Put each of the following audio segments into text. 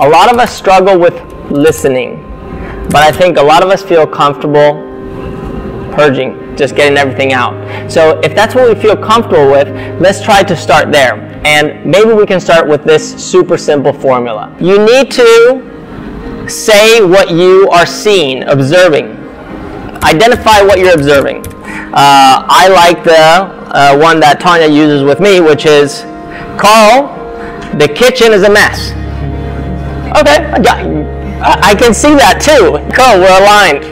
A lot of us struggle with listening, but I think a lot of us feel comfortable purging, just getting everything out. So if that's what we feel comfortable with, let's try to start there. And maybe we can start with this super simple formula. You need to say what you are seeing, observing. Identify what you're observing. I like the one that Tanya uses with me, which is, Carl, the kitchen is a mess. Okay, I can see that too. Cool, we're aligned.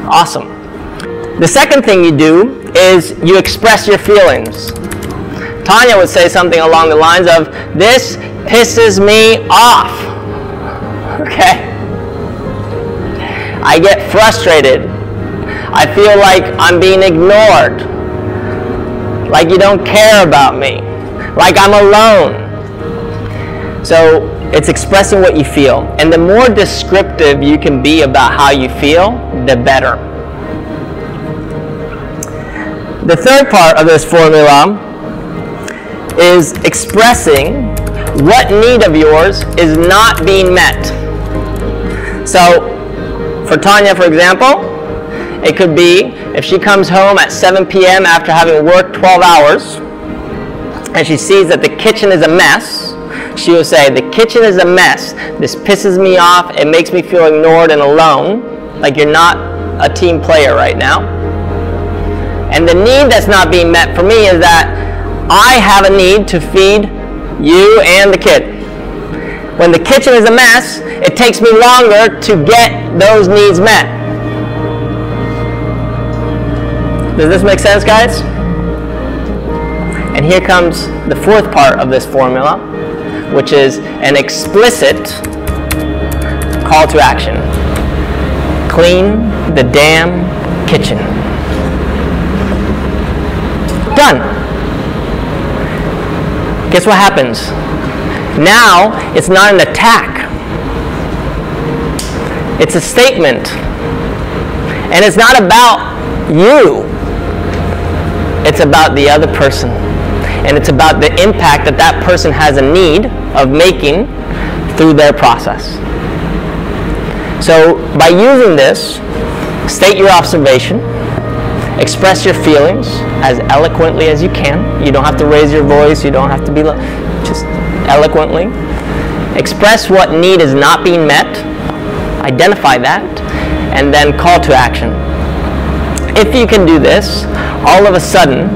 Awesome. The second thing you do is you express your feelings. Tanya would say something along the lines of, this pisses me off. Okay? I get frustrated. I feel like I'm being ignored. Like you don't care about me. Like I'm alone. So it's expressing what you feel. And the more descriptive you can be about how you feel, the better. The third part of this formula is expressing what need of yours is not being met. So for Tanya, for example, it could be if she comes home at 7 p.m. after having worked 12 hours and she sees that the kitchen is a mess, she will say, the kitchen is a mess. This pisses me off. It makes me feel ignored and alone, like you're not a team player right now. And the need that's not being met for me is that I have a need to feed you and the kid. When the kitchen is a mess, it takes me longer to get those needs met. Does this make sense, guys? And here comes the fourth part of this formula, which is an explicit call to action. Clean the damn kitchen. Done. Guess what happens? Now, it's not an attack. It's a statement. And it's not about you. It's about the other person. And it's about the impact that that person has a need of making through their process. So by using this, state your observation, express your feelings as eloquently as you can. You don't have to raise your voice, you don't have to be just eloquently. Express what need is not being met, identify that, and then call to action. If you can do this, all of a sudden,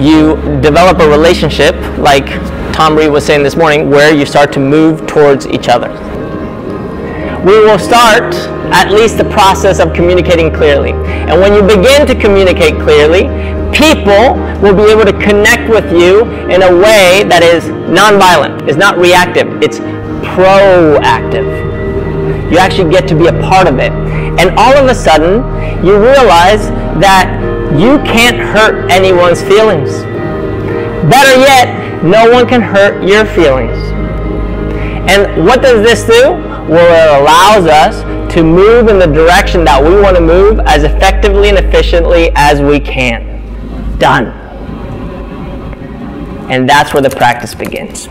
you develop a relationship, like Tom Reed was saying this morning, where you start to move towards each other. We will start at least the process of communicating clearly. And when you begin to communicate clearly, people will be able to connect with you in a way that is nonviolent, is not reactive, it's proactive. You actually get to be a part of it. And all of a sudden, you realize that you can't hurt anyone's feelings. Better yet, no one can hurt your feelings. And what does this do? Well, it allows us to move in the direction that we want to move as effectively and efficiently as we can. Done. And that's where the practice begins.